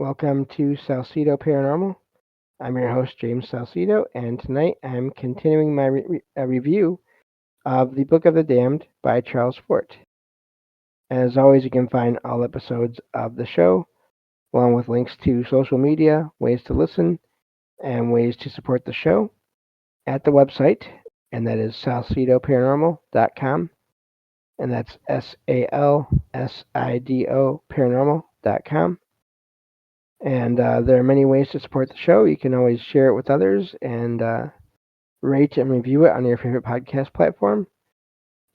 Welcome to Salsido Paranormal. I'm your host, James Salcido, and tonight I'm continuing my review of The Book of the Damned by Charles Fort. As always, you can find all episodes of the show, along with links to social media, ways to listen, and ways to support the show at the website, and that is salsidoparanormal.com, and that's SALSIDO paranormal.com. And there are many ways to support the show. You can always share it with others and rate and review it on your favorite podcast platform.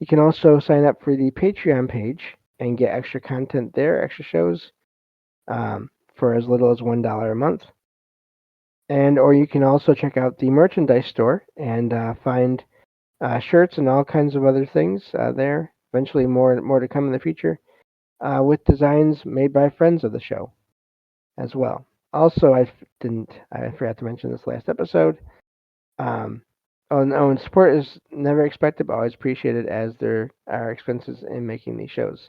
You can also sign up for the Patreon page and get extra content there, extra shows, for as little as $1 a month. Or you can also check out the merchandise store and find shirts and all kinds of other things there. Eventually, more to come in the future with designs made by friends of the show as well. Also, I forgot to mention this last episode. Um, and support is never expected, but always appreciated, as there are expenses in making these shows.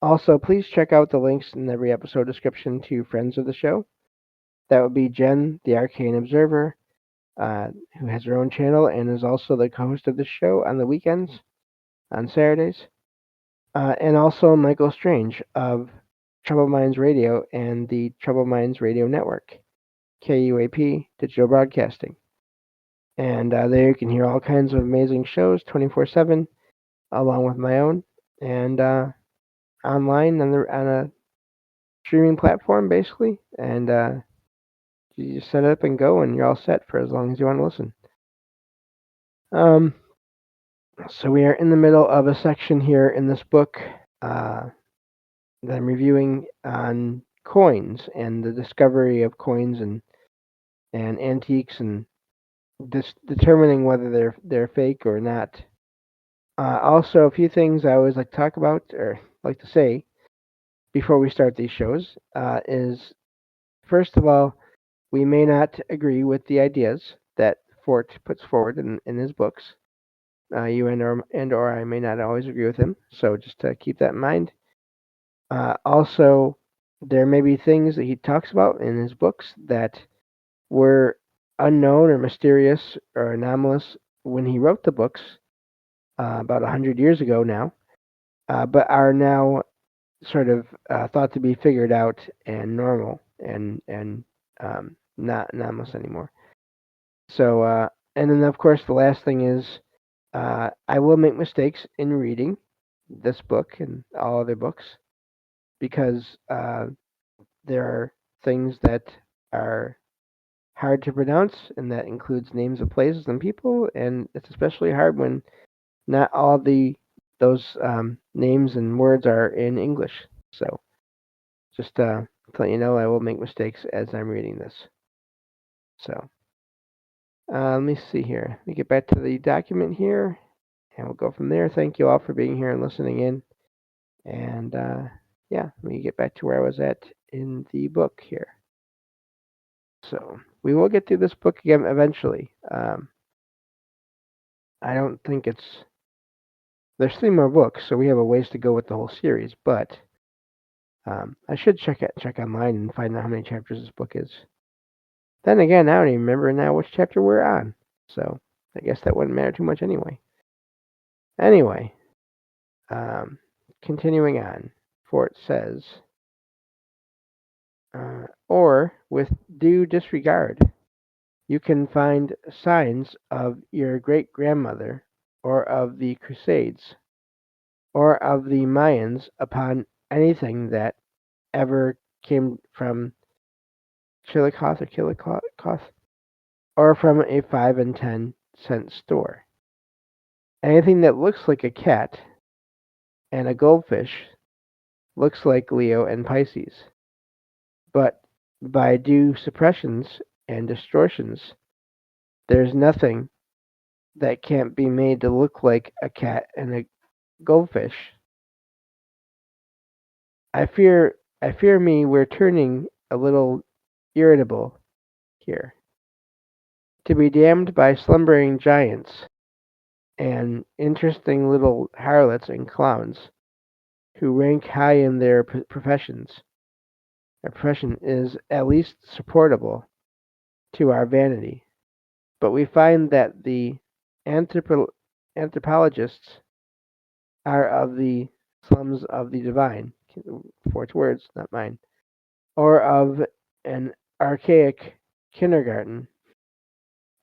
Also, please check out the links in every episode description to friends of the show. That would be Jen, the Arcane Observer, who has her own channel and is also the co-host of the show on the weekends, on Saturdays. And also Michael Strange of Troubled Minds Radio and the Troubled Minds Radio Network, KUAP Digital Broadcasting. And there you can hear all kinds of amazing shows 24/7, along with my own, and online on a streaming platform, basically. And you just set it up and go, and you're all set for as long as you want to listen. Um, so we are in the middle of a section here in this book that I'm reviewing on coins and the discovery of coins and antiques and determining whether they're fake or not. Also, a few things I always like to talk about or like to say before we start these shows is, first of all, we may not agree with the ideas that Fort puts forward in his books. You and or I may not always agree with him, so just to keep that in mind. Also, there may be things that he talks about in his books that were unknown or mysterious or anomalous when he wrote the books about 100 years ago now, but are now sort of thought to be figured out and normal and not anomalous anymore. So, and then of course the last thing is I will make mistakes in reading this book and all other books because there are things that are hard to pronounce, and that includes names of places and people, and it's especially hard when not all those names and words are in English. So just to let you know, I will make mistakes as I'm reading this. So let me see here. Let me get back to the document here, and we'll go from there. Thank you all for being here and listening in. And yeah, let me get back to where I was at in the book here. So we will get through this book again eventually. I don't think there's 3 more books, so we have a ways to go with the whole series. But I should check online and find out how many chapters this book is. Then again, I don't even remember now which chapter we're on, so I guess that wouldn't matter too much anyway. Anyway, continuing on, Fort says, or with due disregard, you can find signs of your great-grandmother, or of the Crusades, or of the Mayans upon anything that ever came from Chillicothe, or from a 5 and 10 cent store. Anything that looks like a cat and a goldfish looks like Leo and Pisces, but by due suppressions and distortions, there's nothing that can't be made to look like a cat and a goldfish. I fear me we're turning a little irritable here. To be damned by slumbering giants and interesting little harlots and clowns who rank high in their professions, Our profession is at least supportable to our vanity, but we find that the anthropologists are of the slums of the divine, Fort's words, not mine, or of an archaic kindergarten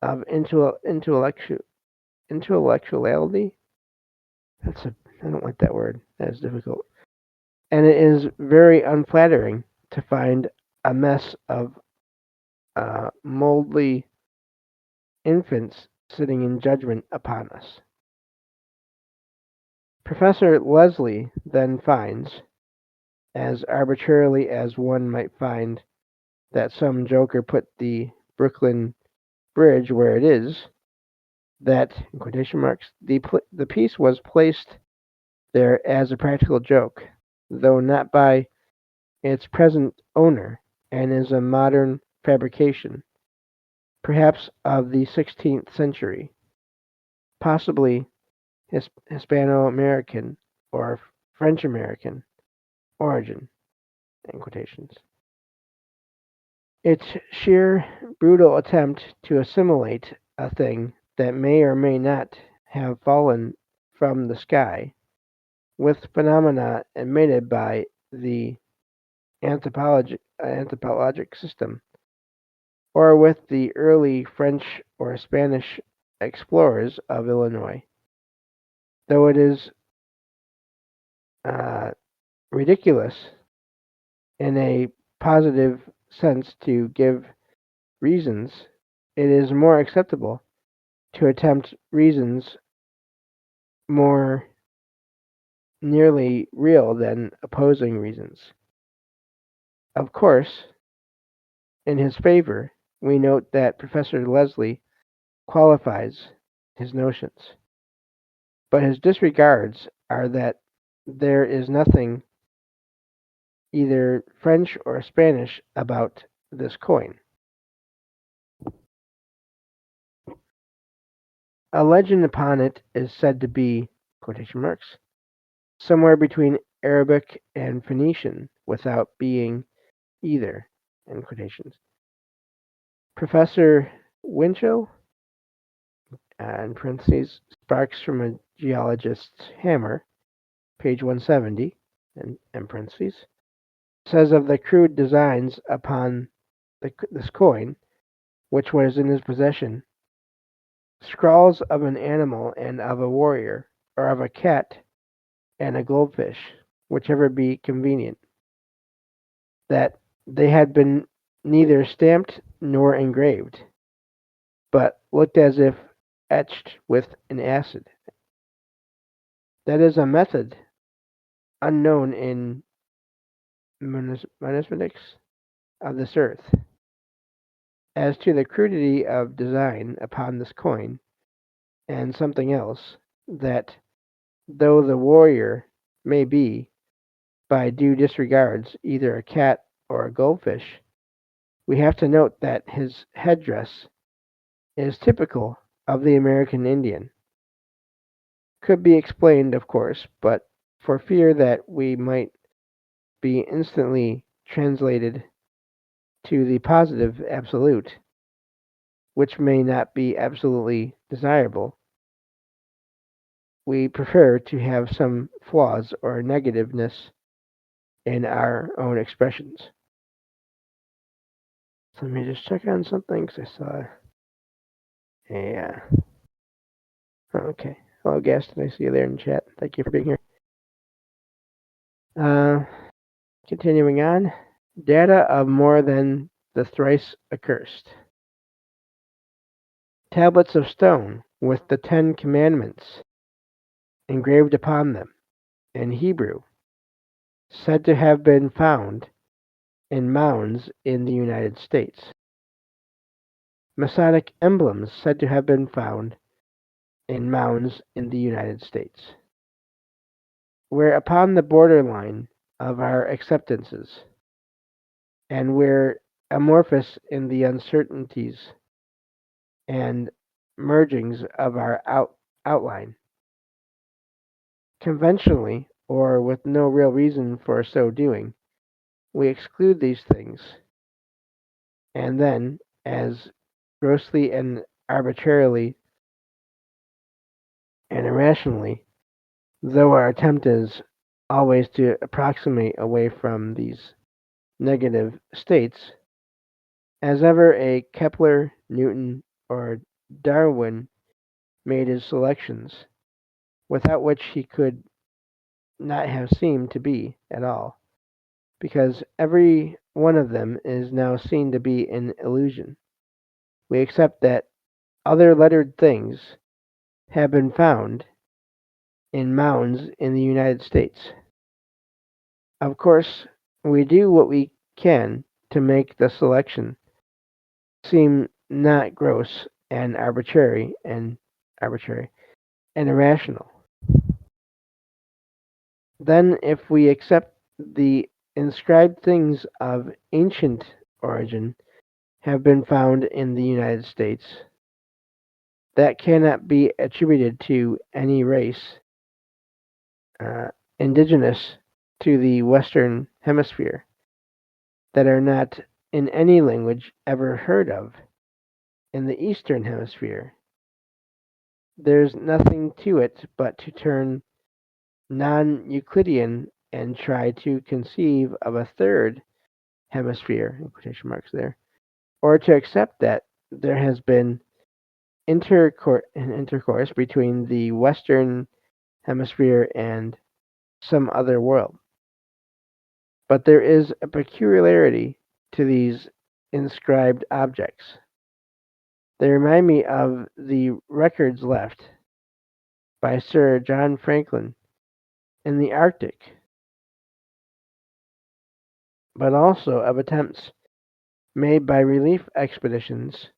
of intellectuality. I don't like that word. That is difficult. And it is very unflattering to find a mess of moldly infants sitting in judgment upon us. Professor Leslie then finds, as arbitrarily as one might find that some joker put the Brooklyn Bridge where it is, that, in quotation marks, the piece was placed there as a practical joke, though not by its present owner, and is a modern fabrication, perhaps of the 16th century, possibly Hispano-American or French-American origin, in quotations. Its sheer brutal attempt to assimilate a thing that may or may not have fallen from the sky with phenomena emitted by the anthropologic system, or with the early French or Spanish explorers of Illinois, though it is uh, ridiculous in a positive sense to give reasons, it is more acceptable to attempt reasons more nearly real than opposing reasons. Of course, in his favor, we note that Professor Leslie qualifies his notions, but his disregards are that there is nothing either French or Spanish about this coin. A legend upon it is said to be, quotation marks, somewhere between Arabic and Phoenician without being either, in quotations. Professor Winchell, in parentheses, sparks from a geologist's hammer, page 170, in parentheses, says of the crude designs upon this coin, which was in his possession, scrawls of an animal and of a warrior, or of a cat and a goldfish, whichever be convenient, that they had been neither stamped nor engraved, but looked as if etched with an acid. That is a method unknown in numismatics of this earth. As to the crudity of design upon this coin, and something else, that though the warrior may be, by due disregards, either a cat or a goldfish, we have to note that his headdress is typical of the American Indian. Could be explained, of course, but for fear that we might be instantly translated to the positive absolute, which may not be absolutely desirable, we prefer to have some flaws or negativeness in our own expressions. So let me just check on something because I saw a. Okay. Hello, Gaston. I see you there in chat. Thank you for being here. Uh, Continuing on. Data of more than the thrice accursed. Tablets of stone with the 10 Commandments engraved upon them in Hebrew, said to have been found in mounds in the United States. Masonic emblems said to have been found in mounds in the United States. We're upon the borderline of our acceptances, and we're amorphous in the uncertainties and mergings of our outline. Conventionally, or with no real reason for so doing, we exclude these things, and then, as grossly and arbitrarily and irrationally, though our attempt is always to approximate away from these negative states, as ever a Kepler, Newton, or Darwin made his selections, without which he could not have seemed to be at all, because every one of them is now seen to be an illusion. We accept that other lettered things have been found in mounds in the United States. Of course, we do what we can to make the selection seem not gross and arbitrary and irrational. Then, if we accept the inscribed things of ancient origin have been found in the United States, that cannot be attributed to any race uh, indigenous to the Western Hemisphere, that are not in any language ever heard of in the Eastern Hemisphere. There's nothing to it but to turn non-Euclidean and try to conceive of a third hemisphere, in quotation marks there, or to accept that there has been intercourse between the Western Hemisphere and some other world. But there is a peculiarity to these inscribed objects. They remind me of the records left by Sir John Franklin in the Arctic, but also of attempts made by relief expeditions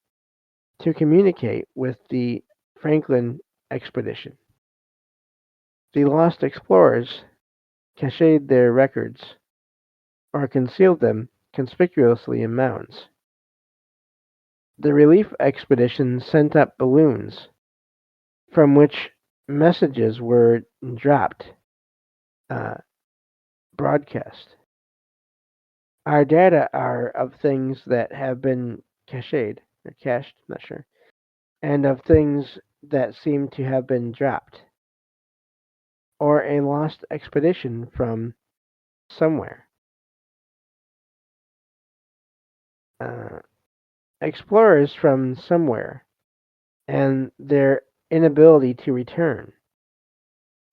to communicate with the Franklin expedition. The lost explorers cached their records or concealed them conspicuously in mounds. The relief expedition sent up balloons from which messages were dropped uh, broadcast. Our data are of things that have been cached, not sure, and of things that seem to have been dropped, or a lost expedition from somewhere. Uh, Explorers from somewhere, and their inability to return.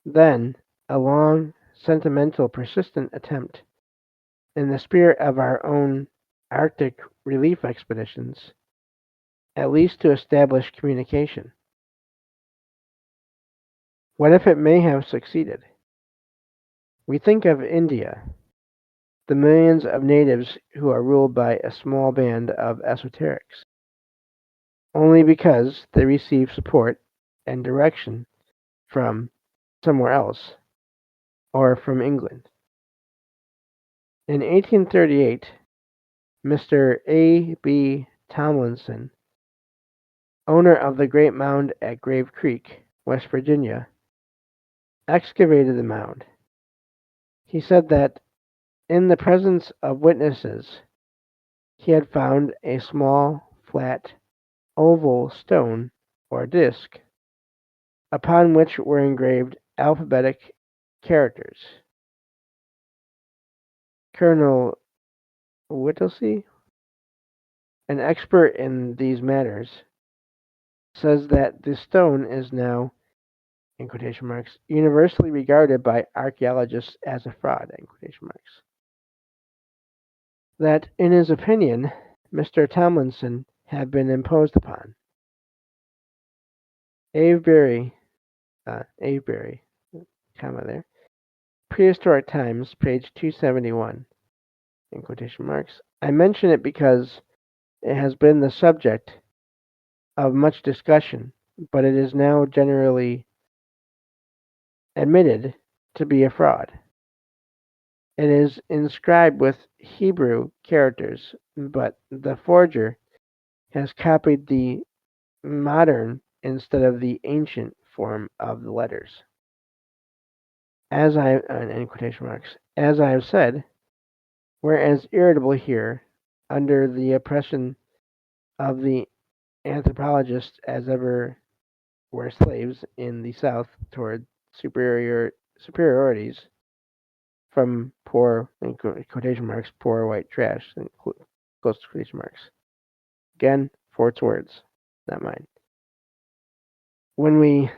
Then, a long, sentimental, persistent attempt in the spirit of our own Arctic relief expeditions, at least to establish communication. What if it may have succeeded? We think of India, the millions of natives who are ruled by a small band of esoterics, only because they receive support and direction from somewhere else, or from England. In 1838, Mr. A. B. Tomlinson, owner of the great mound at Grave Creek, West Virginia, excavated the mound. He said that in the presence of witnesses he had found a small, flat, oval stone or disk, upon which were engraved alphabetic characters. Colonel Whittlesey, an expert in these matters, says that the stone is now, in quotation marks, universally regarded by archaeologists as a fraud, in quotation marks. That, in his opinion, Mr. Tomlinson had been imposed upon. Avebury, Avebury, comma there, Prehistoric Times, page 271, in quotation marks. I mention it because it has been the subject of much discussion, but it is now generally admitted to be a fraud. It is inscribed with Hebrew characters, but the forger has copied the modern instead of the ancient form of the letters. As I in quotation marks, as I have said, We're as irritable here, under the oppression of the anthropologists, as ever were slaves in the South toward superiorities from poor, in quotation marks, poor white trash, and close to quotation marks. Again, Fort's words, not mine. When we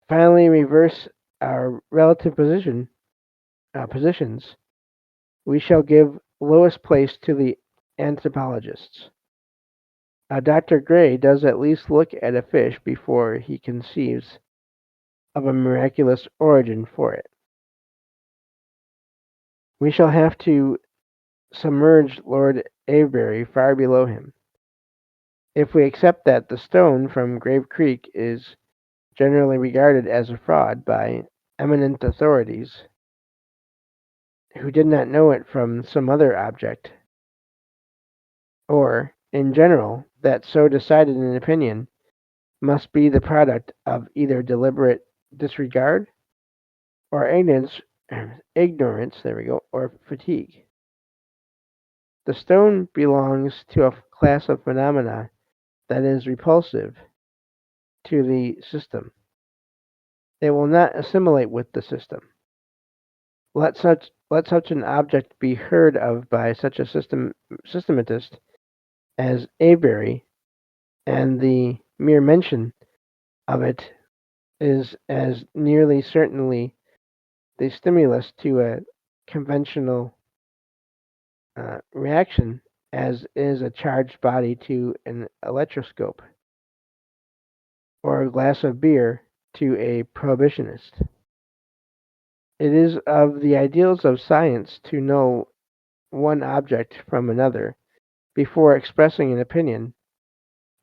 finally reverse our relative positions, we shall give lowest place to the anthropologists. Dr. Gray does at least look at a fish before he conceives of a miraculous origin for it. We shall have to submerge Lord Avebury far below him. If we accept that the stone from Grave Creek is generally regarded as a fraud by eminent authorities who did not know it from some other object, or, in general, that so decided an opinion must be the product of either deliberate disregard or ignorance, or fatigue. The stone belongs to a class of phenomena that is repulsive to the system. It will not assimilate with the system. Let such an object be heard of by such a systematist as Avebury, and the mere mention of it is as nearly certainly the stimulus to a conventional reaction as is a charged body to an electroscope, or a glass of beer to a prohibitionist. It is of the ideals of science to know one object from another before expressing an opinion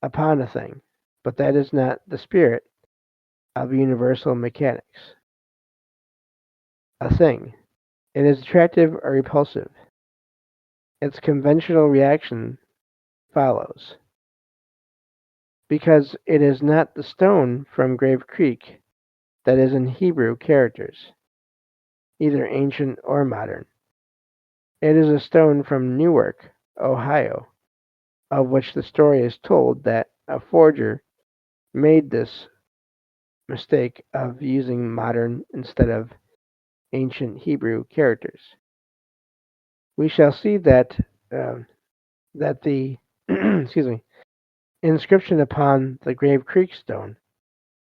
upon a thing, but that is not the spirit of universal mechanics. A thing, it is attractive or repulsive. Its conventional reaction follows. Because it is not the stone from Grave Creek that is in Hebrew characters, either ancient or modern. It is a stone from Newark, Ohio, of which the story is told that a forger made this mistake of using modern instead of ancient Hebrew characters. We shall see that the inscription upon the Grave Creek stone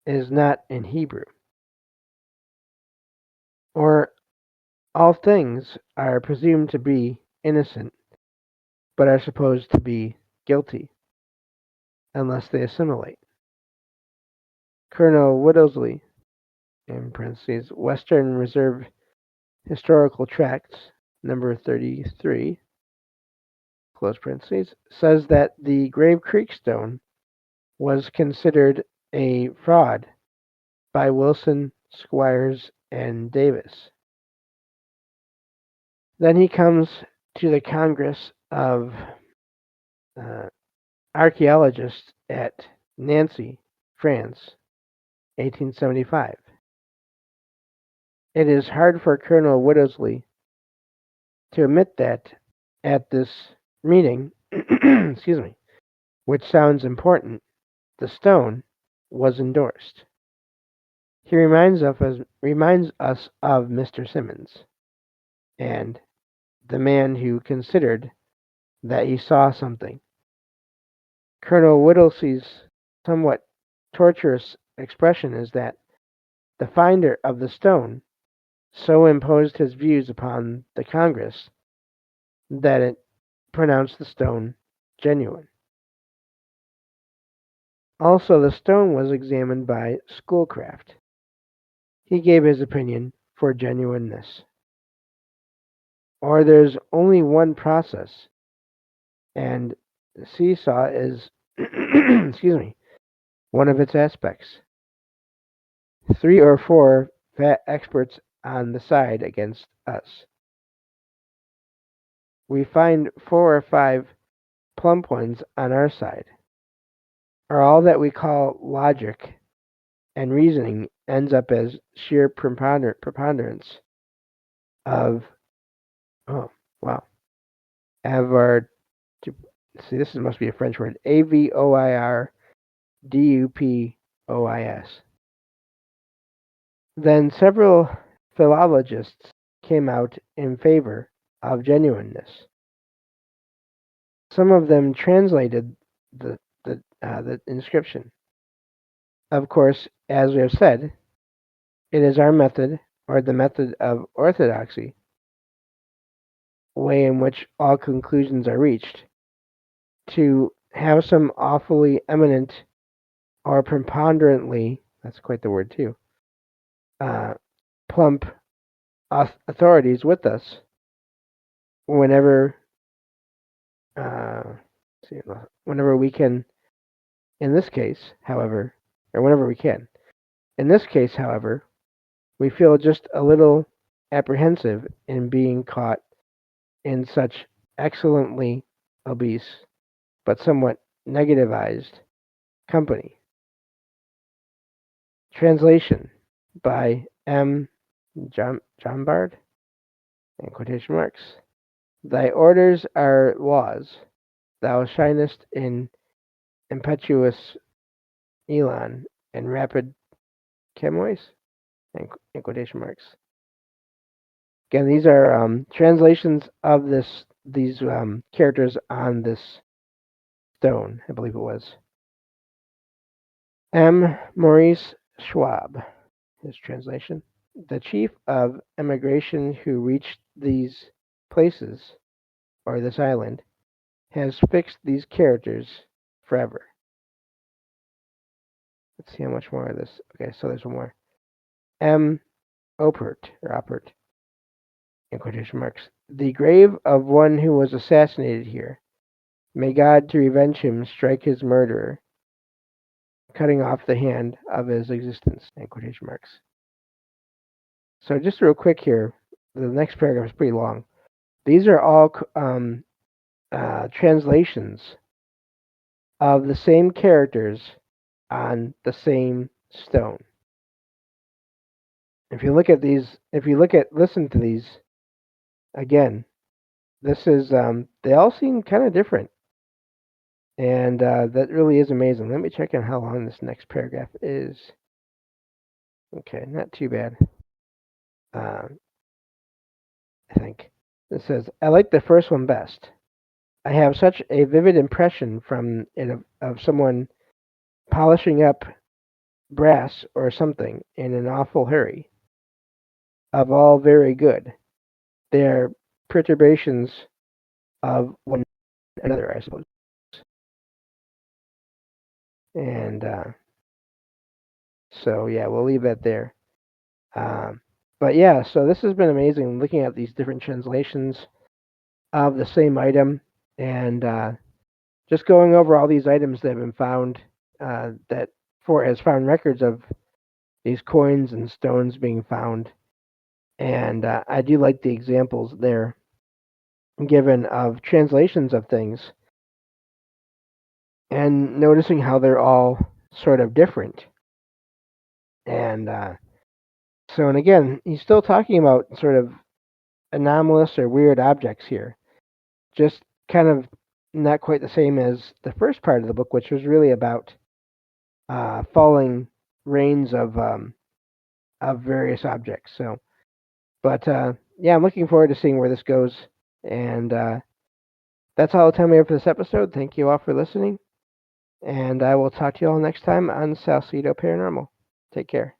is not in Hebrew. Or all things are presumed to be innocent, but are supposed to be guilty, unless they assimilate. Colonel Whittlesley, in parentheses, Western Reserve Historical Tracts, number 33, close parentheses, says that the Grave Creek stone was considered a fraud by Wilson, Squires, and Davis. Then he comes to the Congress of Archaeologists at Nancy, France, 1875. It is hard for Colonel Whittlesley to admit that at this meeting, which sounds important, the stone was endorsed. He reminds us of Mr. Simmons, and the man who considered that he saw something. Colonel Whittlesey's somewhat tortuous expression is that the finder of the stone so imposed his views upon the Congress that it pronounced the stone genuine. Also, the stone was examined by Schoolcraft. He gave his opinion for genuineness. Or there's only one process, and the seesaw is, one of its aspects. 3 or 4 fat experts on the side against us. We find 4 or 5 plump ones on our side. Or all that we call logic and reasoning ends up as sheer preponderance of, oh, wow, Avoir, see, this must be a French word. AVOIRDUPOIS. Then several philologists came out in favor of genuineness. Some of them translated the inscription. Of course, as we have said, it is our method, or the method of orthodoxy, way in which all conclusions are reached, to have some awfully eminent or preponderantly, that's quite the word too, uh, plump authorities with us whenever, uh, whenever we can. In this case, however, or whenever we can. In this case, however, we feel just a little apprehensive in being caught in such excellently obese but somewhat negativized company. Translation by M. Jombard, in quotation marks. Thy orders are laws. Thou shinest in impetuous elan and rapid chamois, in quotation marks. Again, these are translations of these characters on this stone, I believe it was. M. Maurice Schwab, his translation. The chief of emigration who reached these places, or this island, has fixed these characters forever. Let's see how much more of this. Okay, so there's one more. M. Oppert, in quotation marks. The grave of one who was assassinated here. May God, to revenge him, strike his murderer, cutting off the hand of his existence, in quotation marks. So just real quick here, the next paragraph is pretty long. These are all translations of the same characters on the same stone. If you look at these, listen to these again, this is they all seem kind of different, and that really is amazing. Let me check on how long this next paragraph is. Okay, not too bad. I think it says, I like the first one best. I have such a vivid impression from it of someone polishing up brass or something in an awful hurry. Of all very good. They are perturbations of one another, I suppose. And so, yeah, we'll leave that there. But yeah, so this has been amazing looking at these different translations of the same item, and just going over all these items that have been found, that Fort has found records of these coins and stones being found. And I do like the examples there given of translations of things and noticing how they're all sort of different. And and again, he's still talking about sort of anomalous or weird objects here, just kind of not quite the same as the first part of the book, which was really about falling rains of various objects. So, but yeah, I'm looking forward to seeing where this goes. And that's all the time we have for this episode. Thank you all for listening. And I will talk to you all next time on Salsidoparanormal. Take care.